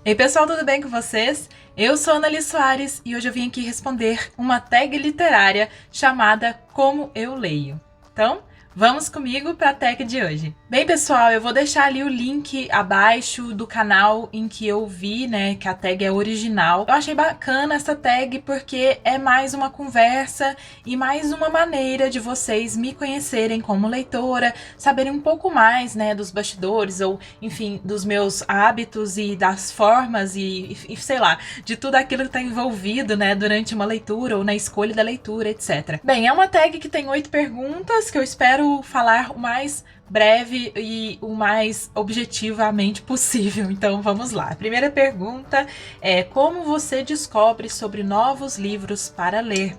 Ei pessoal, tudo bem com vocês? Eu sou Annali Soares e hoje eu vim aqui responder uma tag literária chamada Como Eu Leio. Então, vamos comigo para a tag de hoje. Bem pessoal, eu vou deixar ali o link abaixo do canal em que eu vi, né, que a tag é original. Eu achei bacana essa tag porque é mais uma conversa e mais uma maneira de vocês me conhecerem como leitora, saberem um pouco mais, né, dos bastidores ou, enfim, dos meus hábitos e das formas e sei lá, de tudo aquilo que está envolvido, né, durante uma leitura ou na escolha da leitura, etc. Bem, é uma tag que tem 8 perguntas que eu espero falar o mais breve e o mais objetivamente possível. Então vamos lá. A primeira pergunta é: como você descobre sobre novos livros para ler?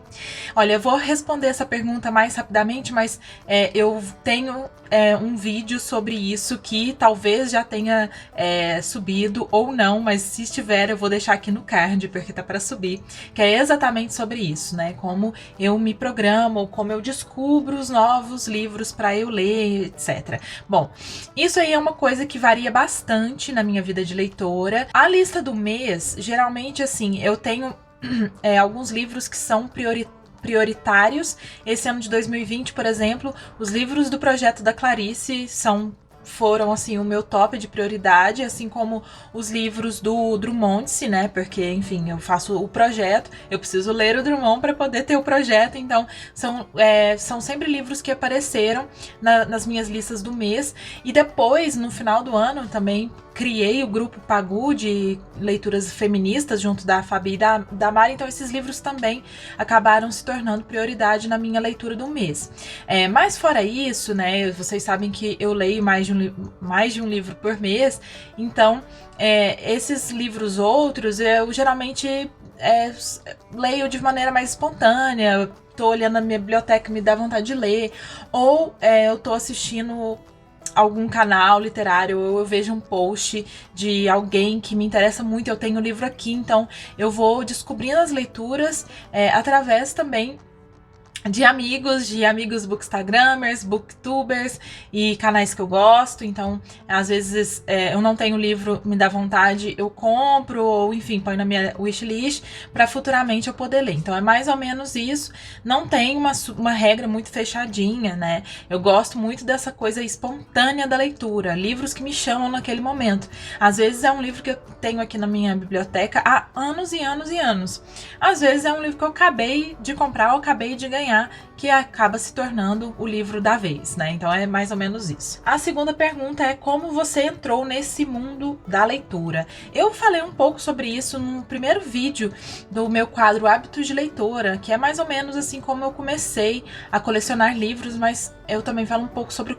Olha, eu vou responder essa pergunta mais rapidamente, mas eu tenho um vídeo sobre isso que talvez já tenha subido ou não, mas se estiver eu vou deixar aqui no card porque tá para subir, que é exatamente sobre isso, né? Como eu me programo, como eu descubro os novos livros para eu ler, etc. Bom, isso aí é uma coisa que varia bastante na minha vida de leitora. A lista do mês, geralmente assim, eu tenho alguns livros que são prioritários. Esse ano de 2020, por exemplo, os livros do projeto da Clarice foram assim o meu top de prioridade, assim como os livros do Drummond, né? Porque, enfim, eu faço o projeto, eu preciso ler o Drummond para poder ter o projeto, então são sempre livros que apareceram nas minhas listas do mês. E depois, no final do ano, também criei o grupo Pagu de leituras feministas junto da Fabi e da Mari, então esses livros também acabaram se tornando prioridade na minha leitura do mês. Mas fora isso, né, vocês sabem que eu leio mais de um livro por mês, então esses livros outros eu geralmente leio de maneira mais espontânea. Tô olhando na minha biblioteca e me dá vontade de ler, ou eu tô assistindo algum canal literário, ou eu vejo um post de alguém que me interessa muito, eu tenho o livro aqui, então eu vou descobrindo as leituras através também de amigos bookstagramers, booktubers e canais que eu gosto. Então, às vezes eu não tenho livro, me dá vontade, eu compro, ou enfim, põe na minha wishlist para futuramente eu poder ler. Então é mais ou menos isso. Não tem uma regra muito fechadinha, né? Eu gosto muito dessa coisa espontânea da leitura, livros que me chamam naquele momento. Às vezes é um livro que eu tenho aqui na minha biblioteca há anos e anos e anos. Às vezes é um livro que eu acabei de comprar ou acabei de ganhar, que acaba se tornando o livro da vez, né? Então é mais ou menos isso. A segunda pergunta é: como você entrou nesse mundo da leitura? Eu falei um pouco sobre isso no primeiro vídeo do meu quadro Hábitos de Leitora, que é mais ou menos assim como eu comecei a colecionar livros, mas eu também falo um pouco sobre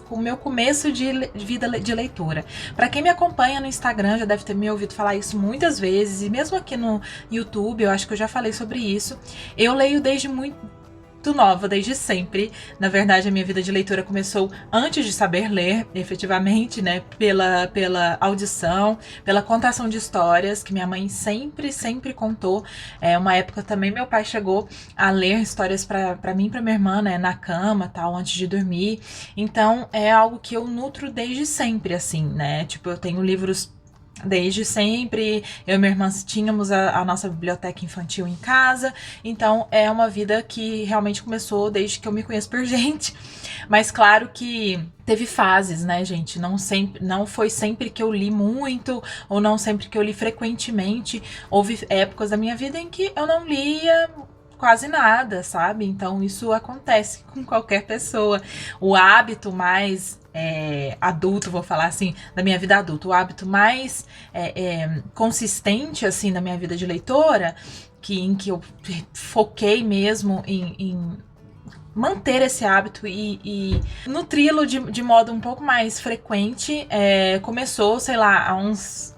o meu começo de vida de leitura. Para quem me acompanha no Instagram já deve ter me ouvido falar isso muitas vezes, e mesmo aqui no YouTube eu acho que eu já falei sobre isso. Eu leio desde muito nova, desde sempre. Na verdade, a minha vida de leitura começou antes de saber ler, efetivamente, né? Pela audição, pela contação de histórias, que minha mãe sempre contou. Uma época também meu pai chegou a ler histórias para mim e para minha irmã, né? Na cama, tal, antes de dormir. Então, é algo que eu nutro desde sempre, assim, né? Tipo, eu tenho livros desde sempre. Eu e minha irmã tínhamos a nossa biblioteca infantil em casa, então é uma vida que realmente começou desde que eu me conheço por gente. Mas claro que teve fases, né, gente? Não foi sempre que eu li muito, ou não sempre que eu li frequentemente. Houve épocas da minha vida em que eu não lia quase nada, sabe? Então isso acontece com qualquer pessoa. O hábito mais adulto, vou falar assim, da minha vida adulta, o hábito mais consistente, assim, da minha vida de leitora, em que eu foquei mesmo em manter esse hábito e nutri-lo de modo um pouco mais frequente, começou, sei lá, há uns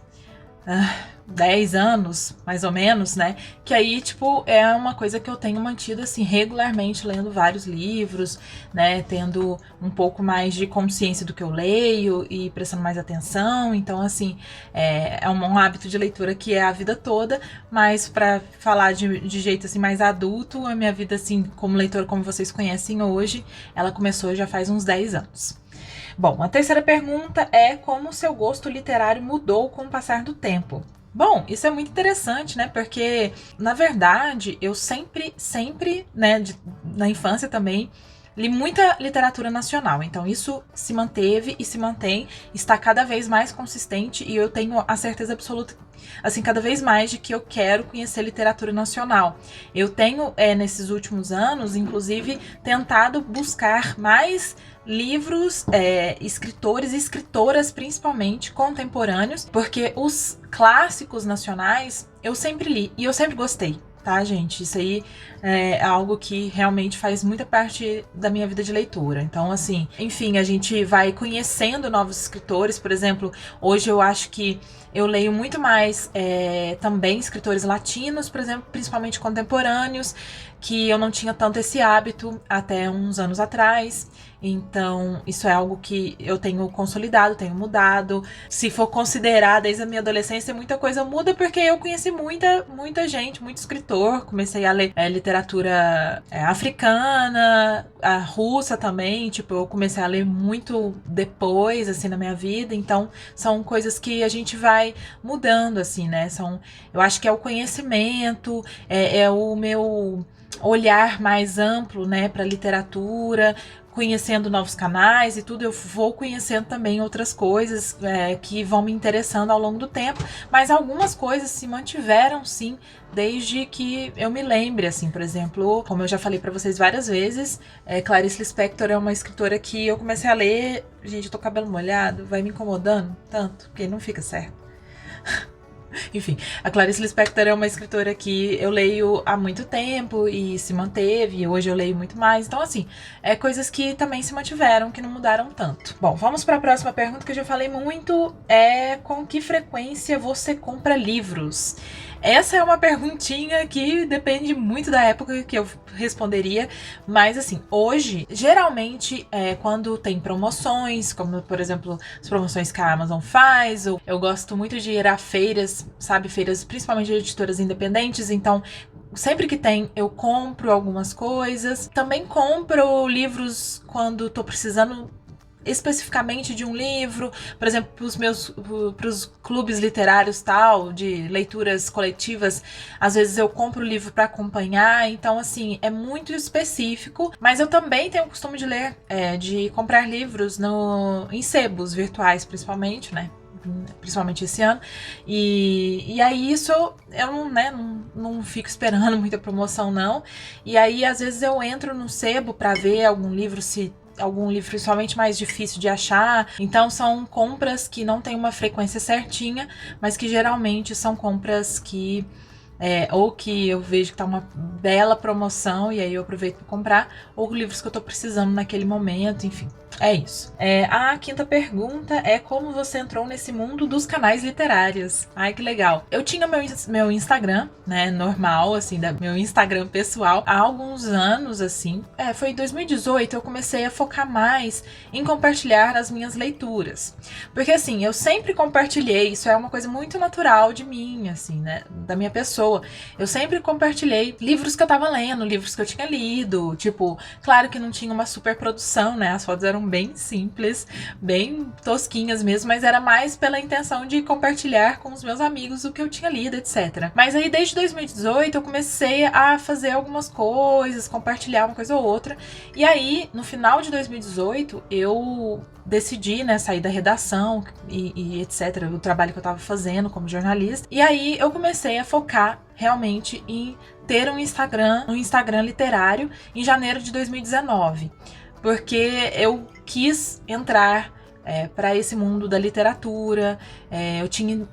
10 anos, mais ou menos, né? Que aí, tipo, é uma coisa que eu tenho mantido, assim, regularmente, lendo vários livros, né? Tendo um pouco mais de consciência do que eu leio e prestando mais atenção. Então, assim, é um hábito de leitura que é a vida toda, mas pra falar de jeito, assim, mais adulto, a minha vida, assim, como leitora, como vocês conhecem hoje, ela começou já faz uns 10 anos. Bom, a terceira pergunta é como o seu gosto literário mudou com o passar do tempo. Bom, isso é muito interessante, né? Porque, na verdade, eu sempre, né, na infância também, li muita literatura nacional. Então, isso se manteve e se mantém, está cada vez mais consistente e eu tenho a certeza absoluta, assim, cada vez mais de que eu quero conhecer literatura nacional. Eu tenho, nesses últimos anos, inclusive, tentado buscar mais livros, escritores e escritoras, principalmente contemporâneos, porque os clássicos nacionais eu sempre li e eu sempre gostei, tá, gente? Isso aí é algo que realmente faz muita parte da minha vida de leitura. Então, assim, enfim, a gente vai conhecendo novos escritores. Por exemplo, hoje eu acho que eu leio muito mais também escritores latinos, por exemplo, principalmente contemporâneos, que eu não tinha tanto esse hábito até uns anos atrás. Então, isso é algo que eu tenho consolidado, tenho mudado. Se for considerar desde a minha adolescência, muita coisa muda porque eu conheci muita gente, muito escritor. Comecei a ler literatura africana, a russa também. Tipo, eu comecei a ler muito depois, assim, na minha vida. Então, são coisas que a gente vai mudando, assim, né? Eu acho que é o conhecimento, é o meu olhar mais amplo, né, para literatura, conhecendo novos canais e tudo, eu vou conhecendo também outras coisas que vão me interessando ao longo do tempo, mas algumas coisas se mantiveram, sim, desde que eu me lembre, assim, por exemplo, como eu já falei pra vocês várias vezes, Clarice Lispector é uma escritora que eu comecei a ler, gente, eu tô com o cabelo molhado, vai me incomodando tanto, porque não fica certo. Enfim, a Clarice Lispector é uma escritora que eu leio há muito tempo e se manteve, e hoje eu leio muito mais. Então, assim, coisas que também se mantiveram, que não mudaram tanto. Bom, vamos para a próxima pergunta que eu já falei muito, com que frequência você compra livros? Essa é uma perguntinha que depende muito da época que eu responderia, mas assim, hoje, geralmente, quando tem promoções, como por exemplo, as promoções que a Amazon faz, ou eu gosto muito de ir a feiras, sabe, feiras principalmente de editoras independentes, então sempre que tem, eu compro algumas coisas. Também compro livros quando tô precisando especificamente de um livro, por exemplo, pros clubes literários tal, de leituras coletivas, às vezes eu compro o livro para acompanhar, então assim, é muito específico, mas eu também tenho o costume de ler, de comprar livros em sebos virtuais, principalmente, né? Principalmente esse ano, e aí isso eu não fico esperando muita promoção não, e aí às vezes eu entro no sebo para ver algum livro principalmente mais difícil de achar. Então são compras que não tem uma frequência certinha, mas que geralmente são compras que ou que eu vejo que tá uma bela promoção e aí eu aproveito para comprar, ou livros que eu tô precisando naquele momento, enfim. É isso. A quinta pergunta é como você entrou nesse mundo dos canais literários. Ai, que legal. Eu tinha meu Instagram, né, normal, assim, meu Instagram pessoal, há alguns anos, assim. Foi em 2018 eu comecei a focar mais em compartilhar as minhas leituras. Porque, assim, eu sempre compartilhei, isso é uma coisa muito natural de mim, assim, né, da minha pessoa. Eu sempre compartilhei livros que eu tava lendo, livros que eu tinha lido, tipo, claro que não tinha uma super produção, né, as fotos eram bem simples, bem tosquinhas mesmo, mas era mais pela intenção de compartilhar com os meus amigos o que eu tinha lido, etc. Mas aí desde 2018 eu comecei a fazer algumas coisas, compartilhar uma coisa ou outra, e aí no final de 2018 eu decidi, né, sair da redação e etc, o trabalho que eu tava fazendo como jornalista, e aí eu comecei a focar realmente em ter um Instagram literário em janeiro de 2019. Porque eu quis entrar para esse mundo da literatura,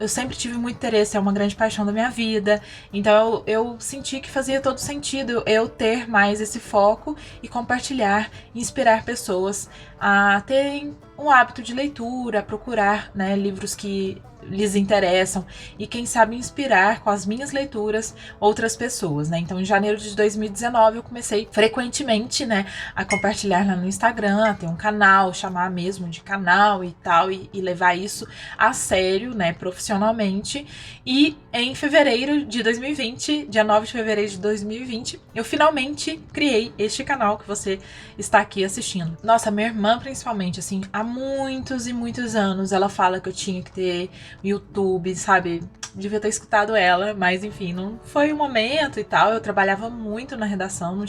eu sempre tive muito interesse, é uma grande paixão da minha vida, então eu senti que fazia todo sentido eu ter mais esse foco e compartilhar, inspirar pessoas a terem um hábito de leitura, a procurar, né, livros que lhes interessam e quem sabe inspirar com as minhas leituras outras pessoas, né? Então, em janeiro de 2019 eu comecei frequentemente, né, a compartilhar lá no Instagram, ter um canal, chamar mesmo de canal e tal, e levar isso a sério, né, profissionalmente. E em fevereiro de 2020, dia 9 de fevereiro de 2020, eu finalmente criei este canal que você está aqui assistindo. Nossa, minha irmã principalmente, assim, há muitos e muitos anos ela fala que eu tinha que ter YouTube, sabe? Devia ter escutado ela, mas enfim, não foi o momento e tal. Eu trabalhava muito na redação,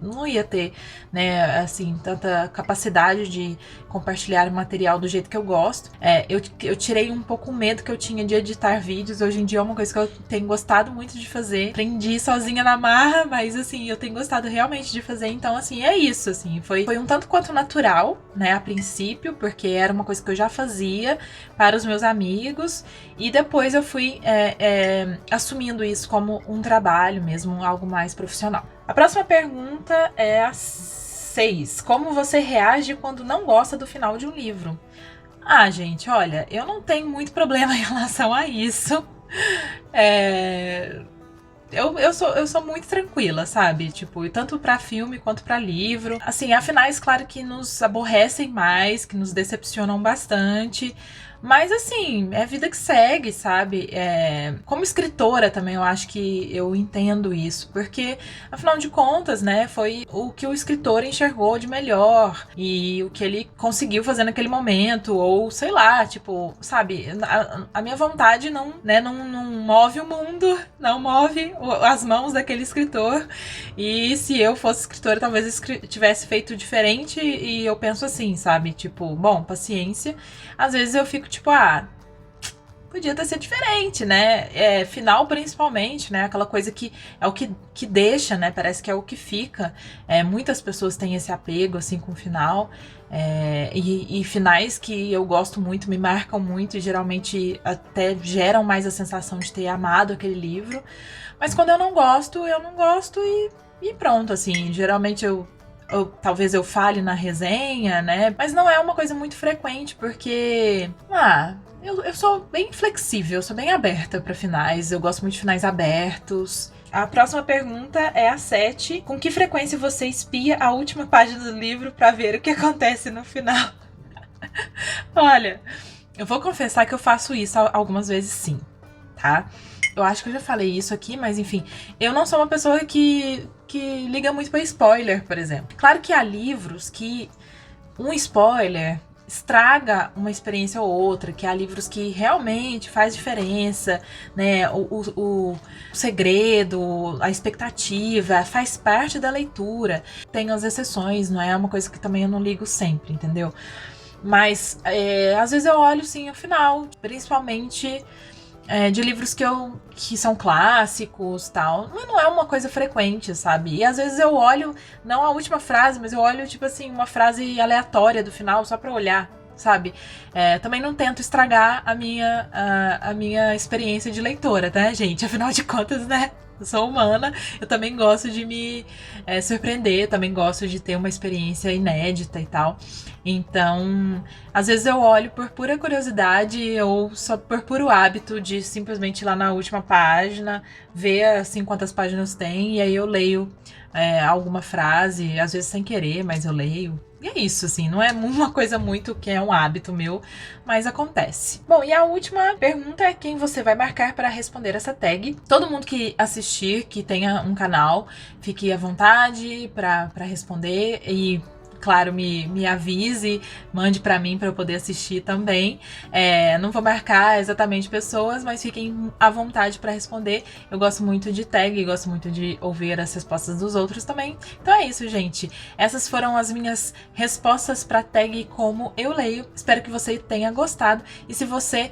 não ia ter, né, assim, tanta capacidade de compartilhar o material do jeito que eu gosto. Eu tirei um pouco o medo que eu tinha de editar vídeos. Hoje em dia é uma coisa que eu tenho gostado muito de fazer. Aprendi sozinha na marra, mas assim, eu tenho gostado realmente de fazer. Então, assim, é isso, assim, foi um tanto quanto natural, né, a princípio, porque era uma coisa que eu já fazia para os meus amigos, e depois eu fui assumindo isso como um trabalho mesmo, algo mais profissional. A próxima pergunta é a 6. Como você reage quando não gosta do final de um livro? Ah, gente, olha, eu não tenho muito problema em relação a isso. Eu sou muito tranquila, sabe? Tipo, tanto pra filme quanto pra livro. Assim, há finais, claro, que nos aborrecem mais, que nos decepcionam bastante. Mas, assim, é a vida que segue, sabe? Como escritora também, eu acho que eu entendo isso. Porque, afinal de contas, né, foi o que o escritor enxergou de melhor. E o que ele conseguiu fazer naquele momento. Ou, sei lá, tipo, sabe? A minha vontade não move o mundo, não move as mãos daquele escritor. E se eu fosse escritora, talvez tivesse feito diferente. E eu penso assim, sabe? Tipo, bom, paciência. Às vezes eu fico tipo, podia ter sido diferente, né? Final principalmente, né? Aquela coisa que é o que deixa, né? Parece que é o que fica. Muitas pessoas têm esse apego, assim, com o final. E finais que eu gosto muito, me marcam muito e geralmente até geram mais a sensação de ter amado aquele livro. Mas quando eu não gosto e pronto, assim. Geralmente talvez eu fale na resenha, né? Mas não é uma coisa muito frequente, porque... eu sou bem flexível, eu sou bem aberta para finais. Eu gosto muito de finais abertos. A próxima pergunta é a 7. Com que frequência você espia a última página do livro para ver o que acontece no final? Olha, eu vou confessar que eu faço isso algumas vezes sim, tá? Eu acho que eu já falei isso aqui, mas enfim, eu não sou uma pessoa que liga muito pra spoiler, por exemplo. Claro que há livros que um spoiler estraga uma experiência ou outra, que há livros que realmente faz diferença, né? O segredo, a expectativa, faz parte da leitura. Tem as exceções, não é uma coisa que também eu não ligo sempre, entendeu? Mas às vezes eu olho sim o final, principalmente de livros que são clássicos e tal. Mas não é uma coisa frequente, sabe? E às vezes eu olho, não a última frase, mas eu olho, tipo assim, uma frase aleatória do final só pra olhar, sabe? Também não tento estragar a minha experiência de leitora, tá, gente? Afinal de contas, né? Eu sou humana, eu também gosto de me surpreender, também gosto de ter uma experiência inédita e tal. Então, às vezes eu olho por pura curiosidade ou só por puro hábito de simplesmente ir lá na última página, ver assim quantas páginas tem, e aí eu leio alguma frase, às vezes sem querer, mas eu leio. E é isso, assim, não é uma coisa muito que é um hábito meu, mas acontece. Bom, e a última pergunta é quem você vai marcar para responder essa tag. Todo mundo que assistir, que tenha um canal, fique à vontade para responder e... Claro, me avise, mande pra mim pra eu poder assistir também. Não vou marcar exatamente pessoas, mas fiquem à vontade pra responder. Eu gosto muito de tag, gosto muito de ouvir as respostas dos outros também. Então é isso, gente. Essas foram as minhas respostas pra tag Como Eu Leio. Espero que você tenha gostado. E se você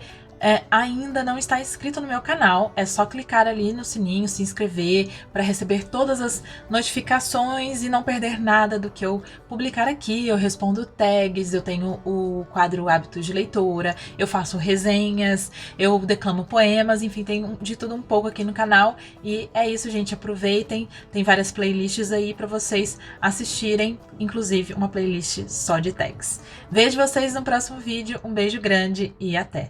ainda não está inscrito no meu canal, é só clicar ali no sininho, se inscrever para receber todas as notificações e não perder nada do que eu publicar aqui. Eu respondo tags, eu tenho o quadro Hábitos de Leitura, eu faço resenhas, eu declamo poemas, enfim, tem de tudo um pouco aqui no canal. E é isso, gente, aproveitem, tem várias playlists aí para vocês assistirem, inclusive uma playlist só de tags. Vejo vocês no próximo vídeo, um beijo grande e até!